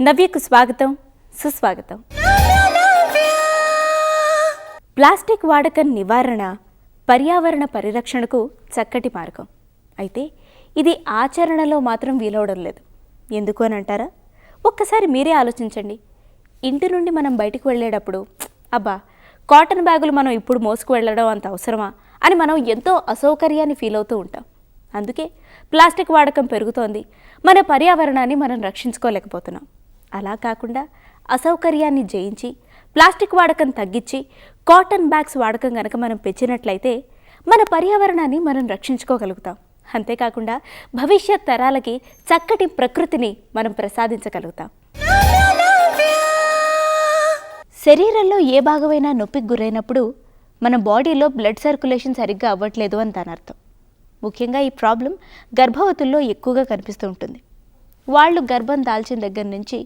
నవ్యకు స్వాగతం, సుస్వాగతం. ప్లాస్టిక్ వాడకం నివారణ పర్యావరణ పరిరక్షణకు చక్కటి మార్గం. అయితే ఇది ఆచరణలో మాత్రం వీలవడం లేదు. ఎందుకు అని అంటారా? ఒక్కసారి మీరే ఆలోచించండి. ఇంటి నుండి మనం బయటికి వెళ్ళేటప్పుడు అబ్బా కాటన్ బ్యాగులు మనం ఇప్పుడు మోసుకు వెళ్ళడం అంత అవసరమా అని మనం ఎంతో అసౌకర్యాన్ని ఫీల్ అవుతూ ఉంటాం. అందుకే ప్లాస్టిక్ వాడకం పెరుగుతోంది. మన పర్యావరణాన్ని మనం రక్షించుకోలేకపోతున్నాం. అలా కాకుండా అసౌకర్యాన్ని జయించి ప్లాస్టిక్ వాడకం తగ్గించి కాటన్ బ్యాగ్స్ వాడకం కనుక మనం పెంచినట్లయితే మన పర్యావరణాన్ని మనం రక్షించుకోగలుగుతాం. అంతేకాకుండా భవిష్యత్ తరాలకి చక్కటి ప్రకృతిని మనం ప్రసాదించగలుగుతాం. శరీరంలో ఏ భాగమైనా నొప్పికి గురైనప్పుడు మన బాడీలో బ్లడ్ సర్క్యులేషన్ సరిగ్గా అవ్వట్లేదు అని దాని అర్థం. ముఖ్యంగా ఈ ప్రాబ్లం గర్భవతుల్లో ఎక్కువగా కనిపిస్తూ ఉంటుంది. వాళ్ళు గర్భం దాల్చిన దగ్గర నుంచి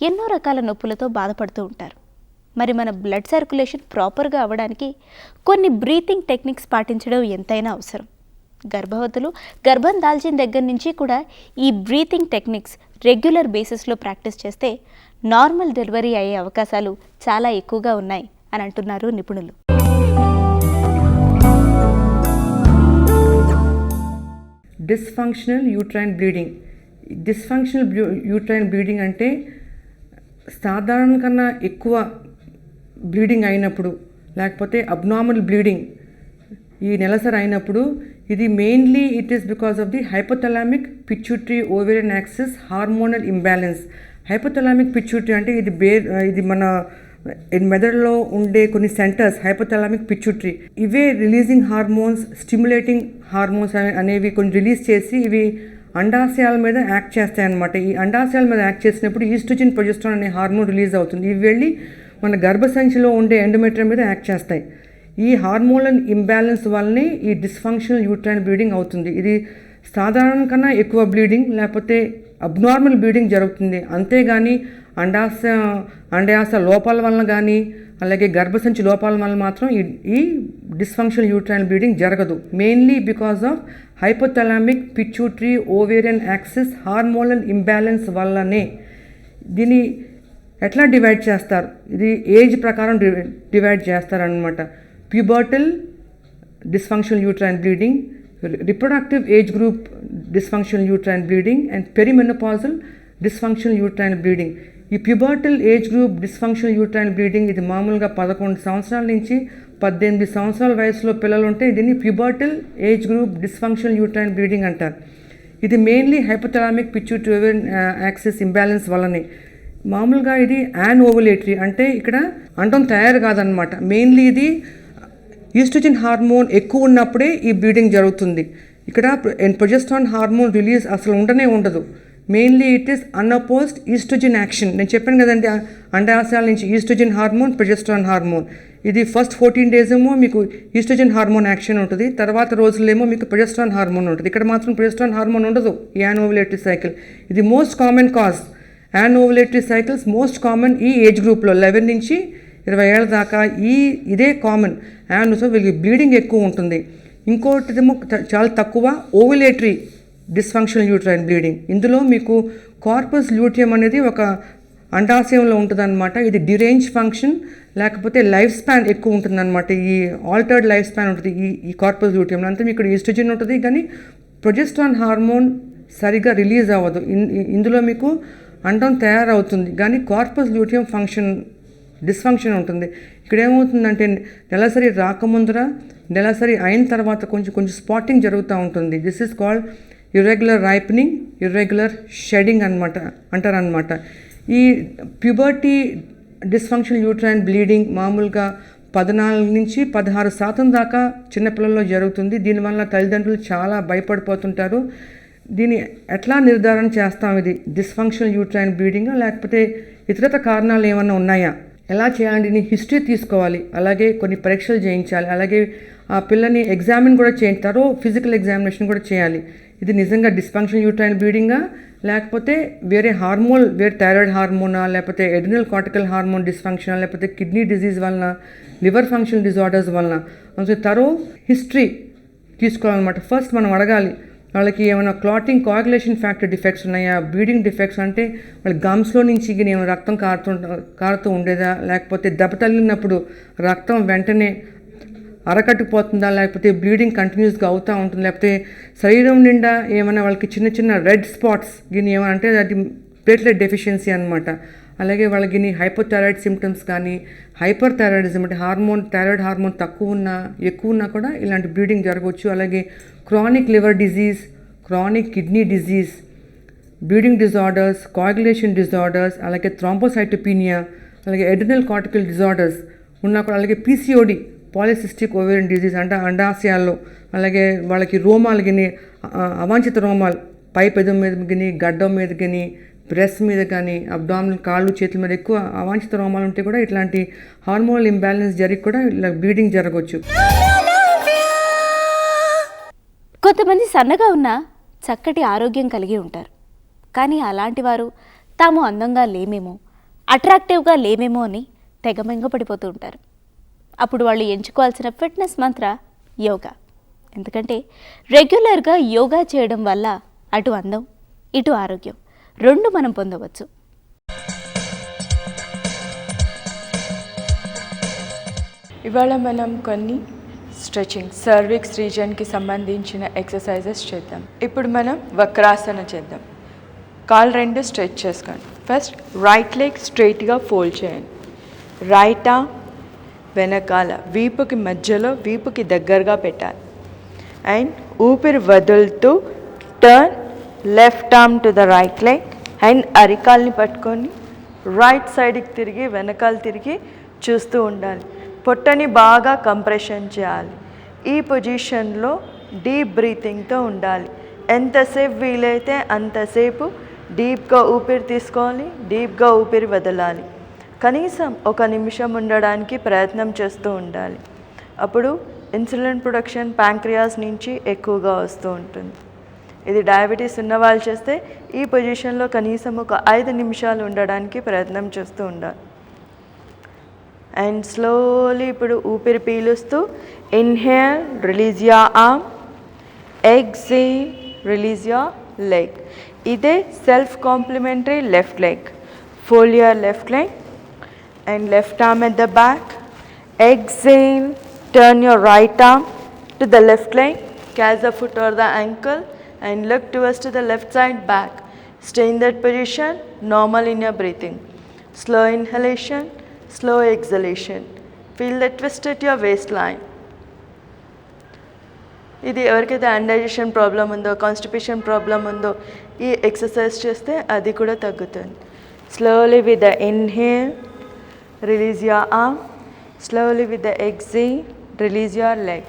ఎన్నో రకాల నొప్పులతో బాధపడుతూ ఉంటారు. మరి మన బ్లడ్ సర్క్యులేషన్ ప్రాపర్గా అవ్వడానికి కొన్ని బ్రీతింగ్ టెక్నిక్స్ పాటించడం ఎంతైనా అవసరం. గర్భవతులు గర్భం దాల్చిన దగ్గర నుంచి కూడా ఈ బ్రీతింగ్ టెక్నిక్స్ రెగ్యులర్ బేసిస్లో ప్రాక్టీస్ చేస్తే నార్మల్ డెలివరీ అయ్యే అవకాశాలు చాలా ఎక్కువగా ఉన్నాయి అని అంటున్నారు నిపుణులు. Dysfunctional uterine bleeding. Dysfunctional uterine bleeding అంటే సాధారణ కన్నా ఎక్కువ బ్లీడింగ్ అయినప్పుడు, లేకపోతే అబ్నార్మల్ బ్లీడింగ్ ఈ నెలసరి అయినప్పుడు, ఇది mainly it is because of the hypothalamic pituitary ovarian axis hormonal imbalance. Hypothalamic pituitary అంటే ఇది మన మెదడులో ఉండే కొన్ని సెంటర్స్ హైపోథలామిక్ పిట్యూటరీ. ఇవే రిలీజింగ్ హార్మోన్స్, స్టిమ్యులేటింగ్ హార్మోన్స్ అనేవి కొన్ని రిలీజ్ చేసి ఇవి అండాశయాల మీద యాక్ట్ చేస్తాయన్నమాట. ఈ అండాశయాల మీద యాక్ట్ చేసినప్పుడు ఈస్ట్రోజన్, ప్రొజెస్టరాన్ అనే హార్మోన్ రిలీజ్ అవుతుంది. ఇవి వెళ్ళి మన గర్భసంచిలో ఉండే ఎండోమెట్రియం మీద యాక్ట్ చేస్తాయి. ఈ హార్మోనల్ ఇంబ్యాలెన్స్ వల్లనే ఈ డిస్ఫంక్షనల్ యూట్రైన్ బ్లీడింగ్ అవుతుంది. ఇది సాధారణ కన్నా ఎక్కువ బ్లీడింగ్ లేకపోతే అబ్నార్మల్ బ్లీడింగ్ జరుగుతుంది. అంతేగాని అండాశ లోపాల వలన కానీ అలాగే గర్భసంచి లోపాల వల్ల మాత్రం ఈ డిస్ఫంక్షనల్ యూట్రైన్ బ్లీడింగ్ జరగదు. Mainly because of hypothalamic pituitary ovarian axis hormonal imbalance వల్లనే. దీన్ని ఎట్లా డివైడ్ చేస్తారు? ఇది ఏజ్ ప్రకారం డివైడ్ చేస్తారనమాట. Pubertal dysfunctional uterine bleeding, reproductive age group dysfunctional uterine bleeding and perimenopausal dysfunctional uterine bleeding. ఈ pubertal age group dysfunctional uterine bleeding ఇది మామూలుగా 11 సంవత్సరాల నుంచి 18 సంవత్సరాల వయసులో పిల్లలు ఉంటే దీన్ని pubertal age group dysfunctional uterine bleeding అంటారు. ఇది mainly hypothalamic pituitary ovarian axis imbalance వల్లనే. మామూలుగా ఇది ఓవులేటరీ అంటే ఇక్కడ అండం తయారు కాదనమాట. మెయిన్లీ ఇది ఈస్ట్రోజన్ హార్మోన్ ఎక్కువ ఉన్నప్పుడే ఈ బ్లీడింగ్ జరుగుతుంది. ఇక్కడ ప్రొజెస్ట్రాన్ హార్మోన్ రిలీజ్ అసలు ఉండదు. Mainly it is unopposed estrogen action. నేను చెప్పాను కదండి, అండాశయాల నుంచి ఈస్ట్రోజన్ హార్మోన్, ప్రొజెస్ట్రాన్ హార్మోన్. ఇది ఫస్ట్ 14 days ఏమో మీకు ఈస్ట్రోజన్ హార్మోన్ యాక్షన్ ఉంటుంది, తర్వాత రోజులేమో మీకు ప్రొజెస్ట్రాన్ హార్మోన్ ఉంటుంది. ఇక్కడ మాత్రం ప్రొజెస్ట్రాన్ హార్మోన్ ఉండదు. ఈ ఓవులేటరీ సైకిల్ ఇది most common cause. Ovulatory cycles most common ఈ ఏజ్ గ్రూప్లో 11 నుంచి 20 ఏళ్ళ దాకా ఇదే కామన్. సో వీళ్ళకి బ్లీడింగ్ ఎక్కువ ఉంటుంది. ఇంకోటిదేమో చాలా తక్కువ ఓవులేటరీ డిస్ఫంక్షనల్ యూట్రైన్ బ్లీడింగ్. ఇందులో మీకు కార్పస్ ల్యూటియం అనేది ఒక అండాశయంలో ఉంటుందన్నమాట. ఇది డిరేంజ్ ఫంక్షన్ లేకపోతే లైఫ్ స్పాన్ ఎక్కువ ఉంటుందన్నమాట. ఈ ఆల్టర్డ్ లైఫ్ స్పాన్ ఉంటుంది ఈ కార్పస్ ల్యూటియంలో. అంతా మీకు ఇక్కడ ఈస్ట్రోజన్ ఉంటుంది కానీ ప్రొజెస్ట్రాన్ హార్మోన్ సరిగ్గా రిలీజ్ అవ్వదు. ఇందులో మీకు అండం తయారవుతుంది కానీ కార్పస్ ల్యూటియం డిస్ఫంక్షన్ ఉంటుంది. ఇక్కడ ఏమవుతుందంటే నెలసరి రాకముందర, నెలసరి అయిన తర్వాత కొంచెం స్పాటింగ్ జరుగుతూ ఉంటుంది. This is called irregular ripening, irregular shedding అంటారనమాట. ఈ ప్యూబర్టీ డిస్ఫంక్షనల్ యూట్రైన్ బ్లీడింగ్ మామూలుగా 14 నుంచి 16% దాకా చిన్నపిల్లల్లో జరుగుతుంది. దీనివల్ల తల్లిదండ్రులు చాలా భయపడిపోతుంటారు. దీన్ని ఎట్లా నిర్ధారణ చేస్తాం? ఇది డిస్ఫంక్షనల్ యూట్రైన్ బ్లీడింగా లేకపోతే ఇతరత కారణాలు ఏమన్నా ఉన్నాయా? ఎలా చేయాలంటే దీన్ని హిస్టరీ తీసుకోవాలి, అలాగే కొన్ని పరీక్షలు చేయించాలి, అలాగే ఆ పిల్లని ఎగ్జామిన్ కూడా చేయించారు, ఫిజికల్ ఎగ్జామినేషన్ కూడా చేయాలి. ఇది నిజంగా డిస్ఫంక్షనల్ యూట్రైన్ బ్లీడింగా లేకపోతే వేరే థైరాయిడ్ హార్మోనా, లేకపోతే ఎడ్రినల్ కార్టికల్ హార్మోన్ డిస్ఫంక్షన్, లేకపోతే కిడ్నీ డిజీజ్ వలన, లివర్ ఫంక్షన్ డిజార్డర్స్ వలన. హిస్టరీ తీసుకోవాలన్నమాట. ఫస్ట్ మనం అడగాలి, వాళ్ళకి ఏమైనా క్లాటింగ్ కోయాగులేషన్ ఫ్యాక్టర్ డిఫెక్ట్స్ ఉన్నాయా, బ్లీడింగ్ డిఫెక్ట్స్ అంటే వాళ్ళ గమ్స్లో నుంచి ఏమైనా రక్తం కారుతూ ఉండేదా, లేకపోతే దెబ్బ తగిలినప్పుడు రక్తం వెంటనే అరకట్టుకుపోతుందా, లేకపోతే బ్లీడింగ్ కంటిన్యూస్గా అవుతూ ఉంటుంది, లేకపోతే శరీరం నిండా ఏమైనా వాళ్ళకి చిన్న చిన్న రెడ్ స్పాట్స్ ఏమైనా అంటే అది ప్లేట్లెట్ డెఫిషియన్సీ అనమాట. అలాగే వాళ్ళకి హైపోథైరాయిడ్ సిమ్టమ్స్ కానీ హైపర్ థైరాయిడిజం అంటే థైరాయిడ్ హార్మోన్ తక్కువ ఉన్నా ఎక్కువ ఉన్నా కూడా ఇలాంటి బ్లీడింగ్ జరగవచ్చు. అలాగే chronic liver disease, chronic kidney disease, bleeding disorders, coagulation disorders, అలాగే థ్రాంబోసైటోపీనియా, అలాగే ఎడ్రినల్ కార్టికల్ డిజార్డర్స్ ఉన్నా కూడా, అలాగే పీసీఓడి పాలిసిస్టిక్ ఓవేరియన్ డిజీజ్ అంటే అండాశయాల్లో, అలాగే వాళ్ళకి రోమాలు అవాంఛిత రోమాలు పై పెదం మీద కానీ గడ్డం మీద కానీ బ్రెస్ట్ మీద కానీ అబ్డామినల్ కాళ్ళు చేతుల మీద ఎక్కువ అవాంఛిత రోమాలు ఉంటే కూడా ఇట్లాంటి హార్మోనల్ ఇంబ్యాలెన్స్ జరిగి కూడా ఇలా బ్లీడింగ్ జరగవచ్చు. కొంతమంది సన్నగా ఉన్న చక్కటి ఆరోగ్యం కలిగి ఉంటారు, కానీ అలాంటి వారు తాము అందంగా లేమేమో, అట్రాక్టివ్గా లేమేమో అని తెగ మెంగపడిపోతూ ఉంటారు. అప్పుడు వాళ్ళు ఎంచుకోవాల్సిన ఫిట్నెస్ మంత్ర యోగా. ఎందుకంటే రెగ్యులర్గా యోగా చేయడం వల్ల అటు అందం ఇటు ఆరోగ్యం రెండు మనం పొందవచ్చు. ఇవాళ మనం కొన్ని స్ట్రెచింగ్ సర్విక్స్ రీజన్కి సంబంధించిన ఎక్సర్సైజెస్ చేద్దాం. ఇప్పుడు మనం వక్రాసన చేద్దాం. కాళ్ళు రెండు స్ట్రెచ్ చేసుకోండి. ఫస్ట్ రైట్ లెగ్ స్ట్రైట్గా ఫోల్డ్ చేయండి. రైట్ ఆర్మ్ వెనకాల వీపుకి మధ్యలో వీపుకి దగ్గరగా పెట్టాలి. అండ్ ఊపిరి వదులుతూ turn left arm to the right leg and అరికాల్ని పట్టుకొని రైట్ సైడ్కి తిరిగి వెనకాల తిరిగి చూస్తూ ఉండాలి. పొట్టని బాగా కంప్రెషన్ చేయాలి. ఈ పొజిషన్లో డీప్ బ్రీతింగ్తో ఉండాలి. ఎంతసేపు వీలైతే అంతసేపు డీప్గా ఊపిరి తీసుకోవాలి, డీప్గా ఊపిరి వదలాలి. కనీసం 1 నిమిషం ఉండడానికి ప్రయత్నం చేస్తూ ఉండాలి. అప్పుడు ఇన్సులిన్ ప్రొడక్షన్ ప్యాంక్రియాస్ నుంచి ఎక్కువగా వస్తూ ఉంటుంది. ఇది డయాబెటీస్ ఉన్న వాళ్ళు చేస్తే ఈ పొజిషన్లో కనీసం 5 నిమిషాలు ఉండడానికి ప్రయత్నం చేస్తూ ఉండాలి. అండ్ స్లోలీ ఇప్పుడు ఊపిరి పీలుస్తూ inhale, release your arm, exhale, release your leg. ఇదే self complementary left leg. Fold your left leg and left arm at the back. Exhale, turn your right arm to the left leg, catch the foot or the ankle and look towards to the left side back. Stay in that position, normal in your breathing. Slow inhalation, slow exhalation. Feel the twist at your waistline. ఇది ఎవరికైతే అండైజెషన్ problem ఉందో, constipation problem ఉందో ఈ exercise చేస్తే అది కూడా తగ్గుతుంది. Slowly with the inhale, release your arm. Slowly with the exhale, release your leg.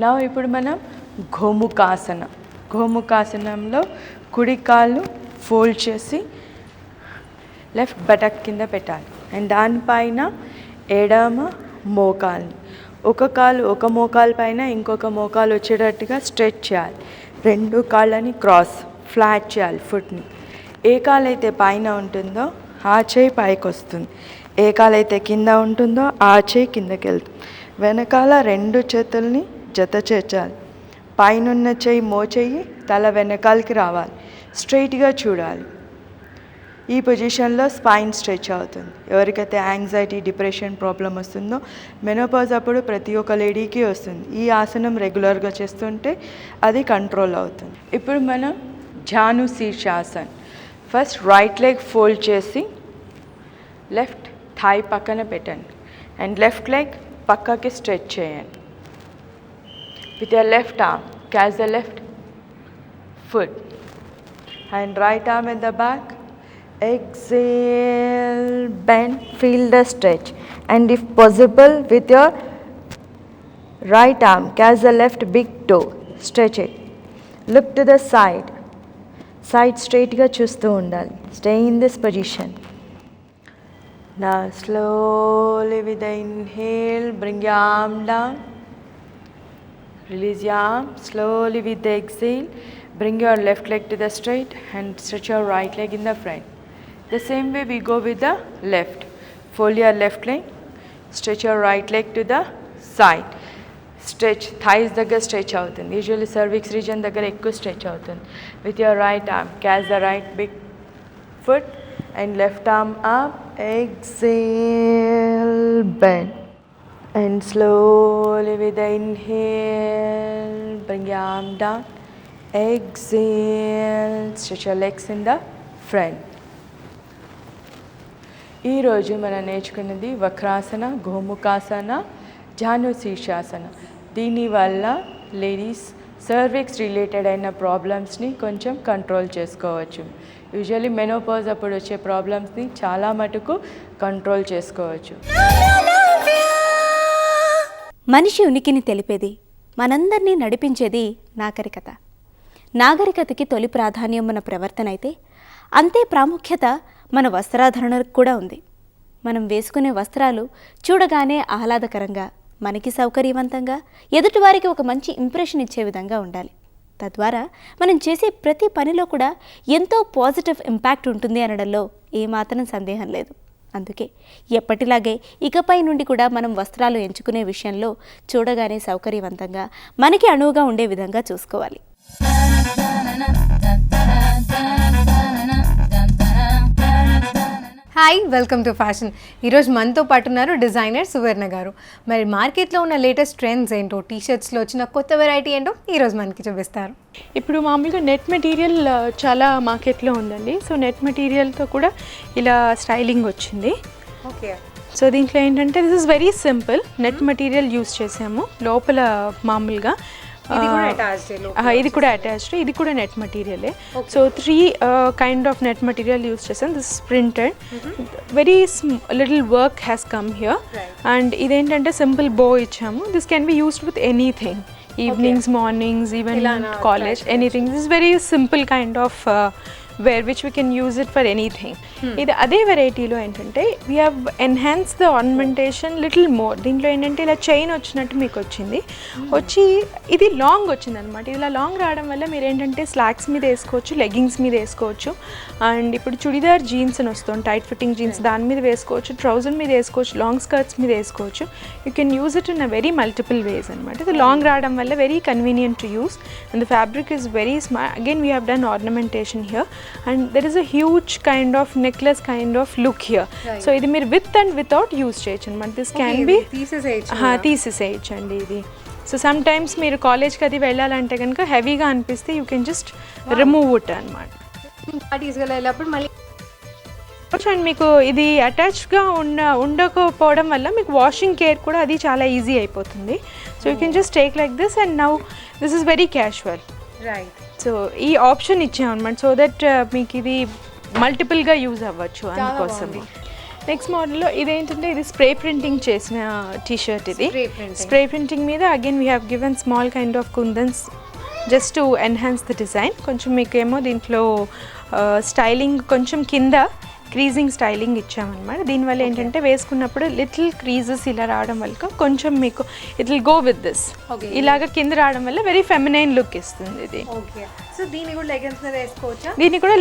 Now ఇప్పుడు మనం గోముఖాసన. గోముఖాసనంలో కుడి కాళ్ళు ఫోల్డ్ చేసి లెఫ్ట్ బటక్ కింద పెట్టాలి. అండ్ దానిపైన ఎడమ మోకాల్ని ఒక మోకాలు పైన ఇంకొక మోకాలు వచ్చేటట్టుగా స్ట్రెచ్ చేయాలి. 2 కాళ్ళని క్రాస్ ఫ్లాట్ చేయాలి. ఫుట్ని ఏ కాలైతే పైన ఉంటుందో ఆ చేయి పైకి వస్తుంది, ఏ కాలైతే కింద ఉంటుందో ఆ చేయి కిందకి వెళ్తుంది. వెనకాల 2 చేతుల్ని జత చేర్చాలి. పైనున్న చేయి మోచేయి తల వెనకాలకి రావాలి. స్ట్రైట్గా చూడాలి. ఈ పొజిషన్లో స్పైన్ స్ట్రెచ్ అవుతుంది. ఎవరికైతే యాంగ్జైటీ, డిప్రెషన్ ప్రాబ్లం వస్తుందో మెనోపాజ్ అప్పుడు ప్రతి ఒక్క లేడీకి వస్తుంది. ఈ ఆసనం రెగ్యులర్గా చేస్తుంటే అది కంట్రోల్ అవుతుంది. ఇప్పుడు మనం జాను శీర్షాసన్. ఫస్ట్ రైట్ లెగ్ ఫోల్డ్ చేసి లెఫ్ట్ థాయ్ పక్కన పెట్టండి అండ్ లెఫ్ట్ లెగ్ పక్కకి స్ట్రెచ్ చేయండి. With your left arm catch the left foot and right arm at the back. Exhale, bend, feel the stretch, and if possible with your right arm catch the left big toe, stretch it. Look to the side straight ga chustu undali. Stay in this position. Now slowly with the inhale bring your arm down, release your arm. Slowly with the exhale bring your left leg to the straight and stretch your right leg in the front. The same way we go with the left. Fold your left leg, stretch your right leg to the side. Stretch, thighs దగ్గర stretch అవుతుంది. Usually cervix region దగ్గర ఎక్కువ stretch అవుతుంది. With your right arm, catch the right big foot and left arm up. Exhale, bend. And slowly with the inhale, bring your arm down. Exhale, stretch your legs in the front. ఈరోజు మనం నేర్చుకున్నది వక్రాసన, గోముఖాసన, జాను శీర్షాసన. దీనివల్ల ladies cervix related అయిన ప్రాబ్లమ్స్ని కొంచెం control చేసుకోవచ్చు. Usually menopause అప్పుడు వచ్చే ప్రాబ్లమ్స్ని చాలా మటుకు కంట్రోల్ చేసుకోవచ్చు. మనిషి ఉనికిని తెలిపేది, మనందరినీ నడిపించేది నాగరికత. నాగరికతకి తొలి ప్రాధాన్యం మన ప్రవర్తన అయితే, అంతే ప్రాముఖ్యత మన వస్త్రాధరణకు కూడా ఉంది. మనం వేసుకునే వస్త్రాలు చూడగానే ఆహ్లాదకరంగా, మనకి సౌకర్యవంతంగా, ఎదుటివారికి ఒక మంచి ఇంప్రెషన్ ఇచ్చే విధంగా ఉండాలి. తద్వారా మనం చేసే ప్రతి పనిలో కూడా ఎంతో పాజిటివ్ ఇంపాక్ట్ ఉంటుంది అనడంలో ఏమాత్రం సందేహం లేదు. అందుకే ఎప్పటిలాగే ఇకపై నుండి కూడా మనం వస్త్రాలు ఎంచుకునే విషయంలో చూడగానే సౌకర్యవంతంగా, మనకి అణువుగా ఉండే విధంగా చూసుకోవాలి. Hi, welcome to fashion. ఈరోజు మనతో పాటు ఉన్నారు డిజైనర్ సువర్ణ గారు. మరి మార్కెట్లో ఉన్న లేటెస్ట్ ట్రెండ్స్ ఏంటో, టీషర్ట్స్లో వచ్చిన కొత్త వెరైటీ ఏంటో ఈరోజు మనకి చూపిస్తారు. ఇప్పుడు మామూలుగా నెట్ మెటీరియల్ చాలా మార్కెట్లో ఉందండి. సో నెట్ మెటీరియల్తో కూడా ఇలా స్టైలింగ్ వచ్చింది. ఓకే, సో దీంట్లో ఏంటంటే this is very simple. Net material use చేసాము లోపల మామూలుగా. ఇది కూడా అటాచ్డ్, ఇది కూడా నెట్ మెటీరియలే. So 3 kind of net material use చేసాను. This printed, very little work has come here. And ఇదేంటంటే సింపుల్ బో ఇచ్చాము. This can be used with anything, evenings, mornings, even college, anything. This is very simple kind of wear which we can use it for anything. ఇది అదే వెరైటీలో ఏంటంటే we have enhance the ornamentation little more. దీంట్లో ఏంటంటే ఇలా chain వచ్చినట్టు మీకు వచ్చింది. వచ్చి ఇది లాంగ్ వచ్చింది అనమాట. ఇలా లాంగ్ రావడం వల్ల మీరు ఏంటంటే స్లాక్స్ మీద వేసుకోవచ్చు, లెగ్గింగ్స్ మీద వేసుకోవచ్చు. అండ్ ఇప్పుడు చుడిదార్ జీన్స్ అని వస్తుంది, టైట్ ఫిట్టింగ్ జీన్స్, దాని మీద వేసుకోవచ్చు, ట్రౌజర్ మీద వేసుకోవచ్చు, లాంగ్ స్కర్ట్స్ మీద వేసుకోవచ్చు. You can use it in a very multiple ways అనమాట. ఇది లాంగ్ రావడం వల్ల very convenient to use. And the fabric is very smart. Again we have done ornamentation here. And there is a huge kind of necklace kind of look here. Right. So ఇది మీరు with and without use చేయొచ్చు అన్నమాట. This can be తీసేసేయచ్చు అండి ఇది. So some times మీరు కాలేజ్కి అది వెళ్ళాలంటే కనుక హెవీగా అనిపిస్తే you can just remove it అనమాట. అండ్ మీకు ఇది అటాచ్డ్గా ఉండకపోవడం వల్ల మీకు వాషింగ్ కేర్ కూడా అది చాలా ఈజీ అయిపోతుంది. So you can just take like this and now this is very casual. Right. So ఈ ఆప్షన్ ఇచ్చామన్నమాట. సో దట్ మీకు ఇది మల్టిపుల్గా యూజ్ అవ్వచ్చు అందుకోసం. నెక్స్ట్ మోడల్లో ఇదేంటంటే ఇది స్ప్రే ప్రింటింగ్ చేసిన టీషర్ట్. ఇది స్ప్రే ప్రింటింగ్ మీద again we have given small kind of kundans just to enhance the design. కొంచెం మీకేమో దీంట్లో స్టైలింగ్ కొంచెం కింద క్రీజింగ్ స్టైలింగ్ ఇచ్చామన్నమాట. దీనివల్ల ఏంటంటే వేసుకున్నప్పుడు లిటిల్ క్రీజెస్ ఇలా రావడం వల్ల కొంచెం మీకు it will go with this. ఇలాగ కింద రావడం వల్ల వెరీ ఫెమినైన్ లుక్ ఇస్తుంది ఇది. దీన్ని కూడా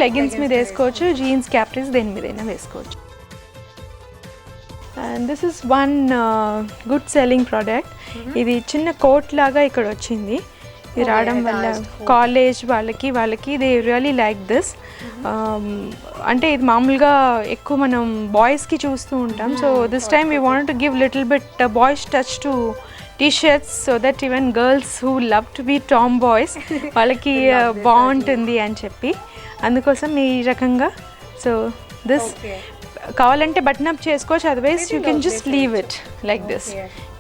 లెగిన్స్ మీద వేసుకోవచ్చు, జీన్స్, క్యాప్రీస్ దేని మీదైనా వేసుకోవచ్చు. And this is one good selling product. ఇది చిన్న కోట్ లాగా ఇక్కడ వచ్చింది. ఇది రావడం వల్ల కాలేజ్ వాళ్ళకి దే రియలీ లైక్ దిస్. అంటే ఇది మామూలుగా ఎక్కువ మనం బాయ్స్కి చూస్తూ ఉంటాం. So this time we want to give little bit boys touch to T shirts so that even girls who love to be tomboys వాళ్ళకి బాగుంటుంది అని చెప్పి అందుకోసం ఈ రకంగా. సో దిస్ కావాలంటే బటన్ అప్ చేసుకోవచ్చు, otherwise you can just leave it like this.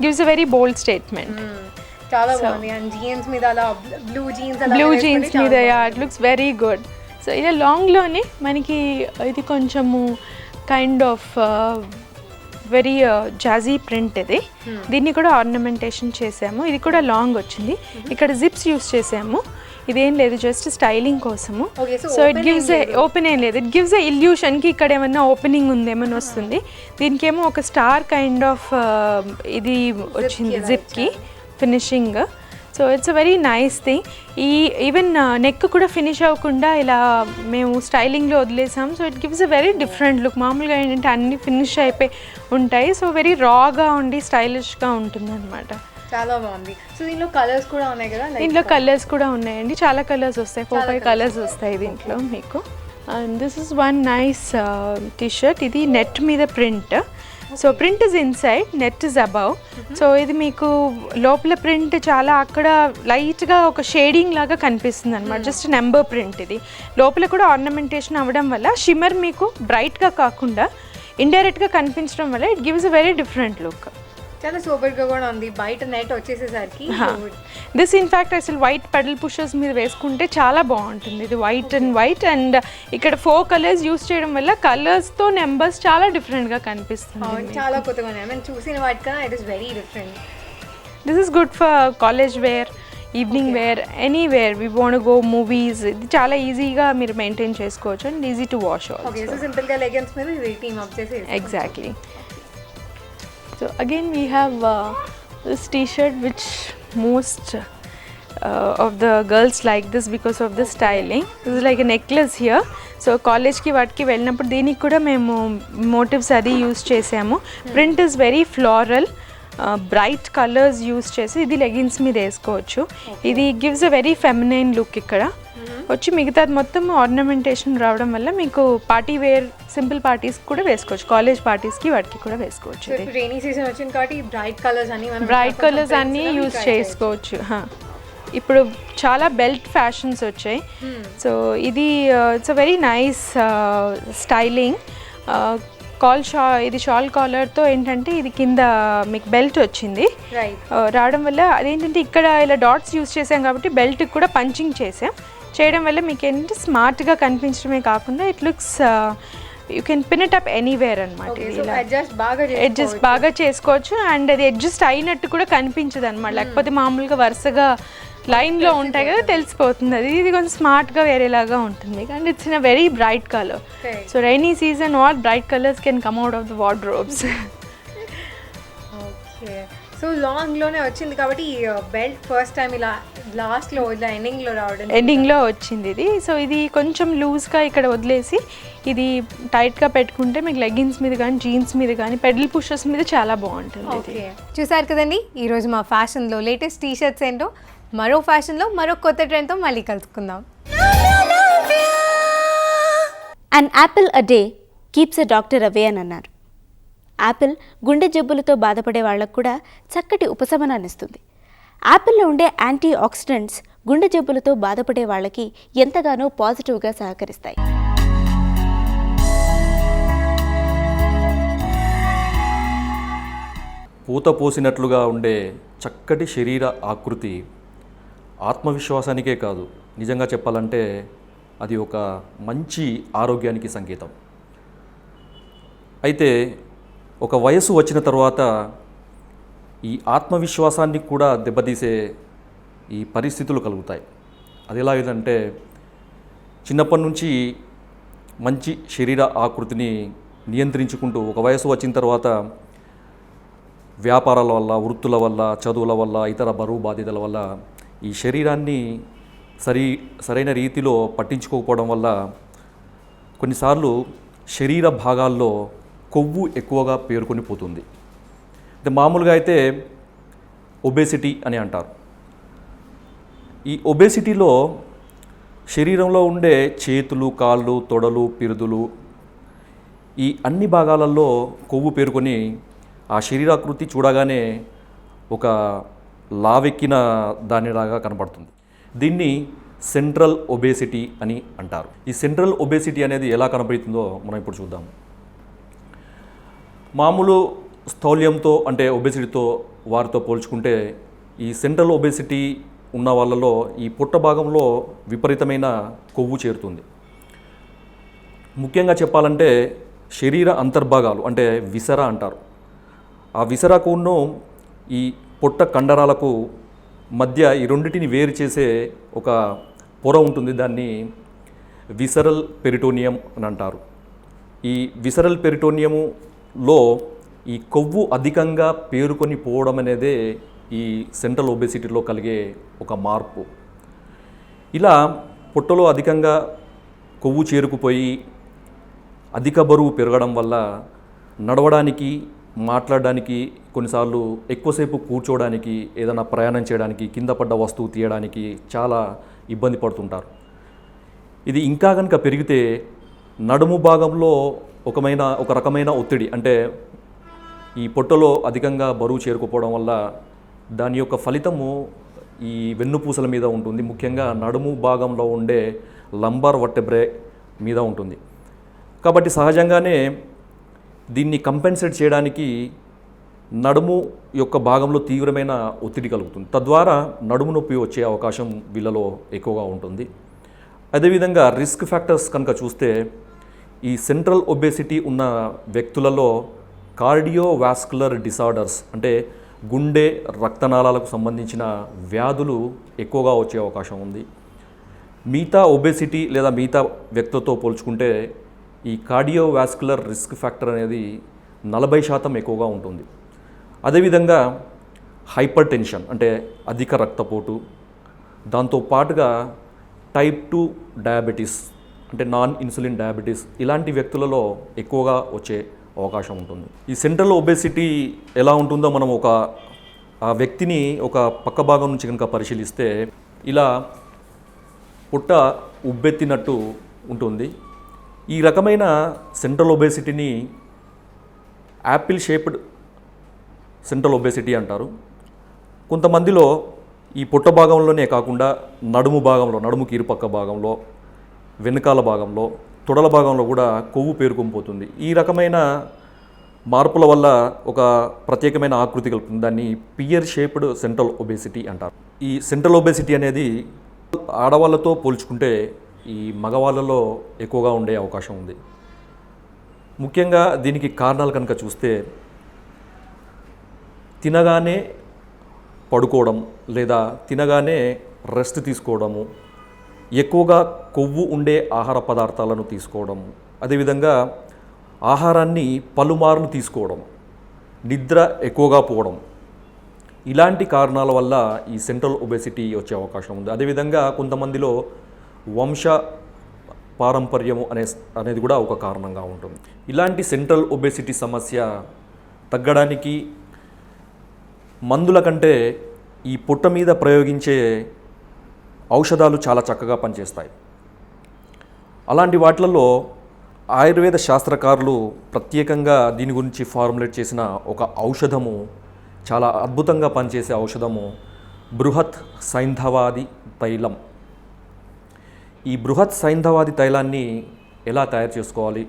Gives a very bold statement. చాలా బాగుంది. అండ్ జీన్స్ మీద అలా బ్లూ జీన్స్ మీద it looks very good. So ఇలా లాంగ్లోనే మనకి ఇది కొంచెము కైండ్ ఆఫ్ వెరీ జాజీ ప్రింట్. ఇది దీన్ని కూడా ఆర్నమెంటేషన్ చేసాము. ఇది కూడా లాంగ్ వచ్చింది. ఇక్కడ జిప్స్ యూస్ చేసాము. ఇదేం లేదు, జస్ట్ స్టైలింగ్ కోసము. సో ఇట్ గివ్స్ ఓపెన్ ఏం లేదు, ఇట్ గివ్స్ ఎ ఇల్యూషన్కి ఇక్కడ ఏమన్నా ఓపెనింగ్ ఉందేమని వస్తుంది. దీనికేమో ఒక స్టార్ కైండ్ ఆఫ్ ఇది వచ్చింది జిప్కి finishing. So it's a very nice thing. Even neck కూడా ఫినిష్ అవ్వకుండా ఇలా మేము స్టైలింగ్లో వదిలేసాం. So it gives a very different look. మామూలుగా ఏంటంటే అన్నీ ఫినిష్ అయిపోయి ఉంటాయి, సో వెరీ రాగా ఉండి స్టైలిష్గా ఉంటుంది అనమాట. చాలా బాగుంది. సో దీనిలో కలర్స్ కూడా ఉన్నాయి కదా? దీంట్లో కలర్స్ కూడా ఉన్నాయండి, చాలా కలర్స్ వస్తాయి, 4-5 కలర్స్ వస్తాయి దీంట్లో మీకు. And this is one nice T shirt. ఇది నెట్ మీద ప్రింట్. So print is inside, net is above. So ఇది మీకు లోపల ప్రింట్ చాలా అక్కడ లైట్గా ఒక షేడింగ్ లాగా కనిపిస్తుంది అనమాట, జస్ట్ నెంబర్ ప్రింట్. ఇది లోపల కూడా ఆర్నమెంటేషన్ అవ్వడం వల్ల షిమ్మర్ మీకు బ్రైట్గా కాకుండా ఇండైరెక్ట్గా కనిపించడం వల్ల it gives a very different look. చాలా సూపర్గా కూడా ఉంది. బయట నెట్ వచ్చేసేసరికి దిస్ ఇన్ఫ్యాక్ట్ అసలు వైట్ పెడల్ పుషర్స్ మీద వేసుకుంటే చాలా బాగుంటుంది. ఇది వైట్ అండ్ వైట్, అండ్ ఇక్కడ 4 కలర్స్ యూస్ చేయడం వల్ల కలర్స్తో నెంబర్స్ చాలా డిఫరెంట్గా కనిపిస్తుంది. చాలా కొత్తగా ఉన్నాయి. మేము చూసిన వాటికన్నా it is very different. This is good for college wear, evening wear, anywhere we want go movies. ఇది చాలా ఈజీగా మీరు మెయింటైన్ చేసుకోవచ్చు and easy to wash also. Okay, so సింపుల్గా లెగిన్స్ మీద ఇది టీమ్ అప్ చేసి Exactly. So again we have this t-shirt which most of the girls like this because of the styling. This is like a necklace here. So college ki vaatki vellinappudu deeniki kuda memu motifs adi use chesamu. Print is very floral, bright colors use chesi idi leggings మీద వేసుకోవచ్చు. ఇది gives a very feminine look. ఇక్కడ వచ్చి మిగతాది మొత్తం ornamentation రావడం వల్ల మీకు పార్టీ వేర్, సింపుల్ పార్టీస్ కూడా వేసుకోవచ్చు, కాలేజ్ పార్టీస్కి వాటికి కూడా వేసుకోవచ్చు. రైనీ సీజన్ వచ్చింది కాబట్టి బ్రైట్ కలర్స్ అన్ని యూజ్ చేసుకోవచ్చు. ఇప్పుడు చాలా బెల్ట్ ఫ్యాషన్స్ వచ్చాయి. సో ఇది it's a very nice styling. ఇది షాల్ కాలర్తో ఏంటంటే ఇది కింద మీకు బెల్ట్ వచ్చింది రావడం వల్ల అదేంటంటే ఇక్కడ ఇలా డాట్స్ యూజ్ చేసాం కాబట్టి బెల్ట్కి కూడా పంచింగ్ చేయడం వల్ల మీకు ఏంటంటే స్మార్ట్గా కనిపించడమే కాకుండా it looks you can pin it up anywhere అనమాట. అడ్జస్ట్ బాగా చేసుకోవచ్చు అండ్ అది అడ్జస్ట్ అయినట్టు కూడా కనిపించదు అనమాట. లేకపోతే మామూలుగా వరుసగా లైన్లో ఉంటాయి కదా, తెలిసిపోతుంది. ఇది కొంచెం స్మార్ట్గా వేరేలాగా ఉంటుంది and it's in a very bright colour. So rainy season all bright colours can come out of the wardrobes. Okay, so లాంగ్లోనే వచ్చింది కాబట్టి బెల్ట్ ఫస్ట్ టైం ఇలా లాస్ట్లో ఇలా ఎండింగ్లో వచ్చింది ఇది. సో ఇది కొంచెం లూజ్గా ఇక్కడ వదిలేసి ఇది టైట్గా పెట్టుకుంటే మీకు లెగ్గిన్స్ మీద కానీ జీన్స్ మీద కానీ పెడల్ పుషర్స్ మీద చాలా బాగుంటుంది. ఓకే, చూసారు కదండి ఈరోజు మా ఫ్యాషన్లో లేటెస్ట్ టీషర్ట్స్ ఏంటో. మరో ఫ్యాషన్లో మరో కొత్త ట్రెండ్తో మళ్ళీ కలుసుకుందాం. An apple a day keeps a doctor away అని అన్నారు. యాపిల్ గుండె జబ్బులతో బాధపడే వాళ్ళకు కూడా చక్కటి ఉపశమనాన్ని ఇస్తుంది. యాపిల్లో ఉండే యాంటీ ఆక్సిడెంట్స్ గుండె జబ్బులతో బాధపడే వాళ్ళకి ఎంతగానో పాజిటివ్గా సహకరిస్తాయి. పూత పోసినట్లుగా ఉండే చక్కటి శరీర ఆకృతి ఆత్మవిశ్వాసానికే కాదు, నిజంగా చెప్పాలంటే అది ఒక మంచి ఆరోగ్యానికి సంకేతం. అయితే ఒక వయసు వచ్చిన తర్వాత ఈ ఆత్మవిశ్వాసాన్ని కూడా దెబ్బతీసే ఈ పరిస్థితులు కలుగుతాయి. అది ఎలాగంటే చిన్నప్పటి నుంచి మంచి శరీర ఆకృతిని నియంత్రించుకుంటూ ఒక వయసు వచ్చిన తర్వాత వ్యాపారాల వల్ల, వృత్తుల వల్ల, చదువుల వల్ల, ఇతర బరువు బాధ్యతల వల్ల ఈ శరీరాన్ని సరైన రీతిలో పట్టించుకోకపోవడం వల్ల కొన్నిసార్లు శరీర భాగాల్లో కొవ్వు ఎక్కువగా పేరుకొని పోతుంది. అంటే మామూలుగా అయితే ఒబేసిటీ అని అంటారు. ఈ ఒబేసిటీలో శరీరంలో ఉండే చేతులు, కాళ్ళు, తొడలు, పిరుదులు ఈ అన్ని భాగాలలో కొవ్వు పేరుకొని ఆ శరీరాకృతి చూడగానే ఒక లావెక్కిన దానిలాగా కనబడుతుంది. దీన్ని సెంట్రల్ ఒబేసిటీ అని అంటారు. ఈ సెంట్రల్ ఒబేసిటీ అనేది ఎలా కనబడుతుందో మనం ఇప్పుడు చూద్దాం. మామూలు స్థౌల్యంతో అంటే ఒబేసిటీతో వారితో పోల్చుకుంటే ఈ సెంట్రల్ ఒబేసిటీ ఉన్న వాళ్ళలో ఈ పొట్ట భాగంలో విపరీతమైన కొవ్వు చేరుతుంది. ముఖ్యంగా చెప్పాలంటే శరీర అంతర్భాగాలు అంటే విసర అంటారు. ఆ విసరాకును ఈ పొట్ట కండరాలకు మధ్య ఈ రెండింటిని వేరు చేసే ఒక పొర ఉంటుంది. దాన్ని విసరల్ పెరిటోనియం అని అంటారు. ఈ విసరల్ పెరిటోనియములో ఈ కొవ్వు అధికంగా పేరుకొని పోవడం అనేదే ఈ సెంట్రల్ ఒబేసిటీలో కలిగే ఒక మార్పు. ఇలా పొట్టలో అధికంగా కొవ్వు చేరుకుపోయి అధిక బరువు పెరగడం వల్ల నడవడానికి, మాట్లాడడానికి, కొన్నిసార్లు ఎక్కువసేపు కూర్చోవడానికి, ఏదైనా ప్రయాణం చేయడానికి, కింద పడ్డ వస్తువు తీయడానికి చాలా ఇబ్బంది పడుతుంటారు. ఇది ఇంకా కనుక పెరిగితే నడుము భాగంలో ఒక రకమైన ఒత్తిడి, అంటే ఈ పొట్టలో అధికంగా బరువు చేరుకుపోవడం వల్ల దాని యొక్క ఫలితము ఈ వెన్నుపూసల మీద ఉంటుంది. ముఖ్యంగా నడుము భాగంలో ఉండే లంబార్ వర్టెబ్రే మీద ఉంటుంది. కాబట్టి సహజంగానే దీన్ని కంపెన్సేట్ చేయడానికి నడుము యొక్క భాగంలో తీవ్రమైన ఒత్తిడి కలుగుతుంది. తద్వారా నడుము నొప్పి వచ్చే అవకాశం వీళ్ళలో ఎక్కువగా ఉంటుంది. అదేవిధంగా రిస్క్ ఫ్యాక్టర్స్ కనుక చూస్తే ఈ సెంట్రల్ ఒబేసిటీ ఉన్న వ్యక్తులలో కార్డియోవాస్కులర్ డిసార్డర్స్, అంటే గుండె, రక్తనాళాలకు సంబంధించిన వ్యాధులు ఎక్కువగా వచ్చే అవకాశం ఉంది. మిగతా ఒబేసిటీ లేదా మిగతా వ్యక్తులతో పోల్చుకుంటే ఈ కార్డియోవాస్కులర్ రిస్క్ ఫ్యాక్టర్ అనేది 40% ఎక్కువగా ఉంటుంది. అదేవిధంగా హైపర్ టెన్షన్, అంటే అధిక రక్తపోటు, దాంతో పాటుగా టైప్ 2 డయాబెటీస్, అంటే నాన్ ఇన్సులిన్ డయాబెటీస్, ఇలాంటి వ్యక్తులలో ఎక్కువగా వచ్చే అవకాశం ఉంటుంది. ఈ సెంట్రల్ ఒబేసిటీ ఎలా ఉంటుందో మనం ఆ వ్యక్తిని ఒక పక్క భాగం నుంచి కనుక పరిశీలిస్తే ఇలా పుట్ట ఉబ్బెత్తినట్టు ఉంటుంది. ఈ రకమైన సెంట్రల్ ఒబేసిటీని యాపిల్ షేప్డ్ సెంట్రల్ ఒబేసిటీ అంటారు. కొంతమందిలో ఈ పుట్ట భాగంలోనే కాకుండా నడుముకి ఇరుపక్క భాగంలో, వెనుకాల భాగంలో, తొడల భాగంలో కూడా కొవ్వు పేరుకుపోతుంది. ఈ రకమైన మార్పుల వల్ల ఒక ప్రత్యేకమైన ఆకృతి కలుగుతుంది. దాన్ని పియర్ షేప్డ్ సెంట్రల్ ఒబేసిటీ అంటారు. ఈ సెంట్రల్ ఒబేసిటీ అనేది ఆడవాళ్ళతో పోల్చుకుంటే ఈ మగవాళ్ళలో ఎక్కువగా ఉండే అవకాశం ఉంది. ముఖ్యంగా దీనికి కారణాలు కనుక చూస్తే తినగానే పడుకోవడం లేదా తినగానే రెస్ట్ తీసుకోవడము, ఎక్కువగా కొవ్వు ఉండే ఆహార పదార్థాలను తీసుకోవడం, అదేవిధంగా ఆహారాన్ని పలుమార్లు తీసుకోవడం, నిద్ర ఎక్కువగా పోవడం, ఇలాంటి కారణాల వల్ల ఈ సెంట్రల్ ఒబేసిటీ వచ్చే అవకాశం ఉంది. అదేవిధంగా కొంతమందిలో వంశ పారంపర్యము అనేది కూడా ఒక కారణంగా ఉంటుంది. ఇలాంటి సెంట్రల్ ఒబేసిటీ సమస్య తగ్గడానికి మందుల కంటే ఈ పొట్ట మీద ప్రయోగించే ఔషధాలు చాలా చక్కగా పనిచేస్తాయి. అలాంటి వాటిలలో ఆయుర్వేద శాస్త్రకారులు ప్రత్యేకంగా దీని గురించి ఫార్ములేట్ చేసిన ఒక ఔషధము, చాలా అద్భుతంగా పనిచేసే ఔషధము బృహత్ సైంధవాది తైలం. ఈ బృహత్ సైంధవాది తైలాన్ని ఎలా తయారు చేసుకోవాలి,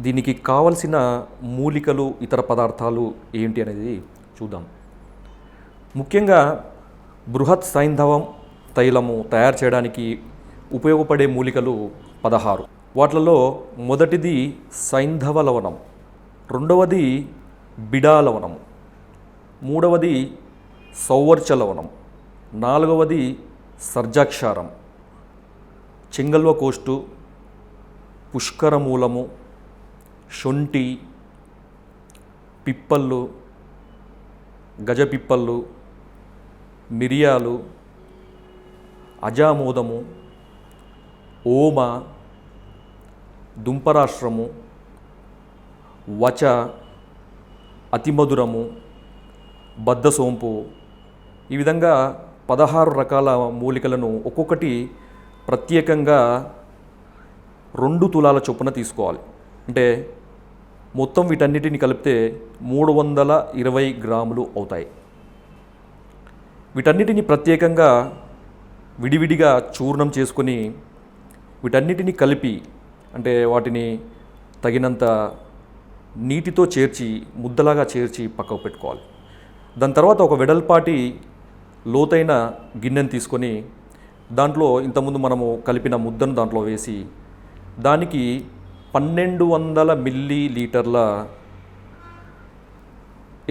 దీనికి కావలసిన మూలికలు, ఇతర పదార్థాలు ఏంటి అనేది చూద్దాం. ముఖ్యంగా బృహత్ సైంధవం తైలము తయారు చేయడానికి ఉపయోగపడే మూలికలు 16. వాటిలలో మొదటిది సైంధవ లవణం, రెండవది బిడా లవణం, మూడవది సౌవర్చ లవణం, నాలుగవది సర్జాక్షారం, చెంగల్వ కోష్టు, పుష్కరమూలము, శొంఠి, పిప్పళ్ళు, గజపిప్పళ్ళు, మిరియాలు, అజామోదము, ఓమ, దుంపరాష్ట్రము, వచ, అతిమధురము, బద్దసోంపు, ఈ విధంగా 16 రకాల మూలికలను ఒక్కొక్కటి ప్రత్యేకంగా 2 తులాల చొప్పున తీసుకోవాలి. అంటే మొత్తం వీటన్నిటిని కలిపితే 320 గ్రాములు అవుతాయి. వీటన్నిటిని ప్రత్యేకంగా విడివిడిగా చూర్ణం చేసుకొని వీటన్నిటిని కలిపి, అంటే వాటిని తగినంత నీటితో చేర్చి ముద్దలాగా చేర్చి పక్కకు పెట్టుకోవాలి. దాని తర్వాత ఒక వెడల్పాటి లోతైన గిన్నెను తీసుకొని దాంట్లో ఇంతకుముందు మనము కలిపిన ముద్దను దాంట్లో వేసి దానికి 1200 మిల్లీలీటర్ల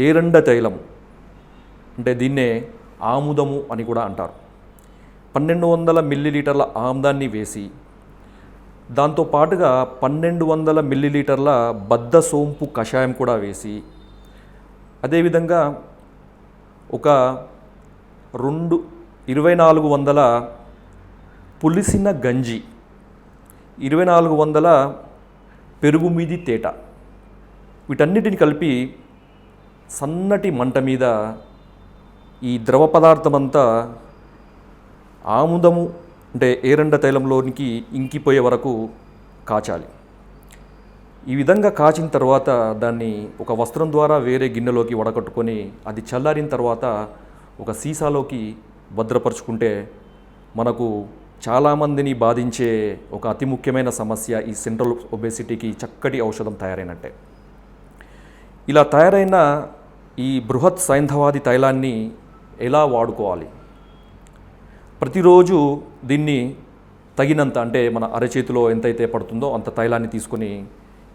ఏరండ తైలం, అంటే దీన్నే ఆముదము అని కూడా అంటారు, 1200 మిల్లీలీటర్ల ఆముదాన్ని వేసి దాంతో పాటుగా 1200 మిల్లీలీటర్ల బద్దసోంపు కషాయం కూడా వేసి, అదేవిధంగా ఒక 2400 పులిసిన గంజి, 2400 పెరుగు మీది తేట, వీటన్నిటిని కలిపి సన్నటి మంట మీద ఈ ద్రవ పదార్థమంతా ఆముదము అంటే ఏరండ తైలంలోనికి ఇంకిపోయే వరకు కాచాలి. ఈ విధంగా కాచిన తర్వాత దాన్ని ఒక వస్త్రం ద్వారా వేరే గిన్నెలోకి వడకట్టుకొని అది చల్లారిన తర్వాత ఒక సీసాలోకి భద్రపరుచుకుంటే మనకు చాలామందిని బాధించే ఒక అతి ముఖ్యమైన సమస్య ఈ సెంట్రల్ ఒబేసిటీకి చక్కటి ఔషధం తయారైనట్టే. ఇలా తయారైన ఈ బృహత్ సైంధవాది తైలాన్ని ఎలా వాడుకోవాలి? ప్రతిరోజు దీన్ని తగినంత, అంటే మన అరచేతిలో ఎంతైతే పడుతుందో అంత తైలాన్ని తీసుకొని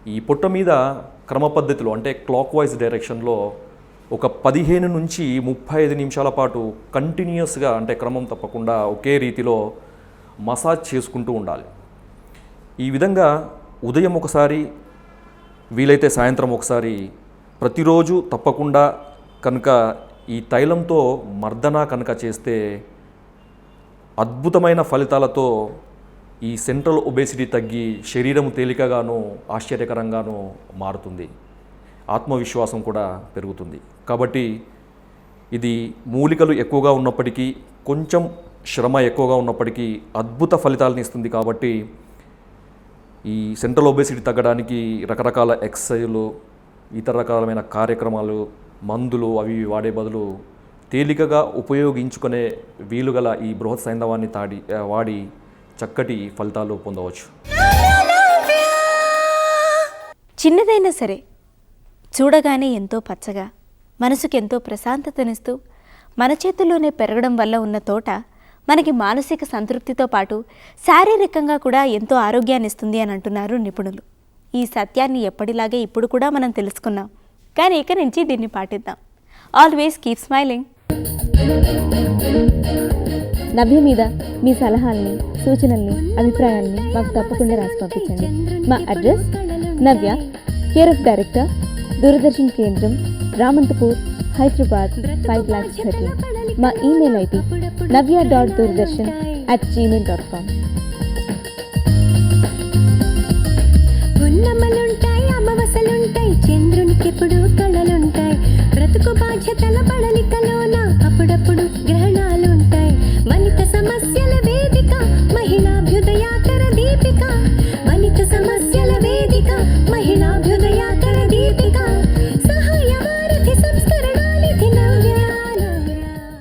ఈ పొట్ట మీద క్రమ పద్ధతిలో అంటే క్లాక్ వైజ్ డైరెక్షన్లో ఒక 15 నుంచి 35 నిమిషాల పాటు కంటిన్యూస్గా అంటే క్రమం తప్పకుండా ఒకే రీతిలో మసాజ్ చేసుకుంటూ ఉండాలి. ఈ విధంగా ఉదయం ఒకసారి, వీలైతే సాయంత్రం ఒకసారి, ప్రతిరోజు తప్పకుండా కనుక ఈ తైలంతో మర్దన కనుక చేస్తే అద్భుతమైన ఫలితాలతో ఈ సెంట్రల్ ఒబేసిటీ తగ్గి శరీరం తేలికగాను ఆశ్చర్యకరంగాను మారుతుంది. ఆత్మవిశ్వాసం కూడా పెరుగుతుంది. కాబట్టి ఇది మూలికలు ఎక్కువగా ఉన్నప్పటికీ, కొంచెం శ్రమ ఎక్కువగా ఉన్నప్పటికీ అద్భుత ఫలితాలను ఇస్తుంది. కాబట్టి ఈ సెంట్రల్ ఒబేసిటీ తగ్గడానికి రకరకాల ఎక్సర్సైజులు, ఇతర రకాలమైన కార్యక్రమాలు, మందులు అవి వాడే బదులు తేలికగా ఉపయోగించుకునే వీలుగల ఈ బృహత్ సైంధవాన్ని వాడి చక్కటి ఫలితాలు పొందవచ్చు. చిన్నదైనా సరే చూడగానే ఎంతో పచ్చగా, మనసుకు ఎంతో ప్రశాంతతనిస్తూ మన చేతుల్లోనే పెరగడం వల్ల ఉన్న తోట మనకి మానసిక సంతృప్తితో పాటు శారీరకంగా కూడా ఎంతో ఆరోగ్యాన్ని ఇస్తుంది అని అంటున్నారు నిపుణులు. ఈ సత్యాన్ని ఎప్పటిలాగే ఇప్పుడు కూడా మనం తెలుసుకున్నాం, కానీ ఇక నుంచి దీన్ని పాటిద్దాం. Always keep smiling. నవ్య మీద మీ సలహాలని, సూచనల్ని, అభిప్రాయాల్ని మాకు తప్పకుండా రాసి పంపించండి. మా address Navya, care of director, Doordarshan కేంద్రం, రామంతపూర్, హైదరాబాద్ 5,13,. మా ఈమెయిల్ ఐడి navya.doordarshan@gmail.com. పున్నమ్మలుంటాయి, అమావాస్యలుంటాయి, చంద్రునికెప్పుడు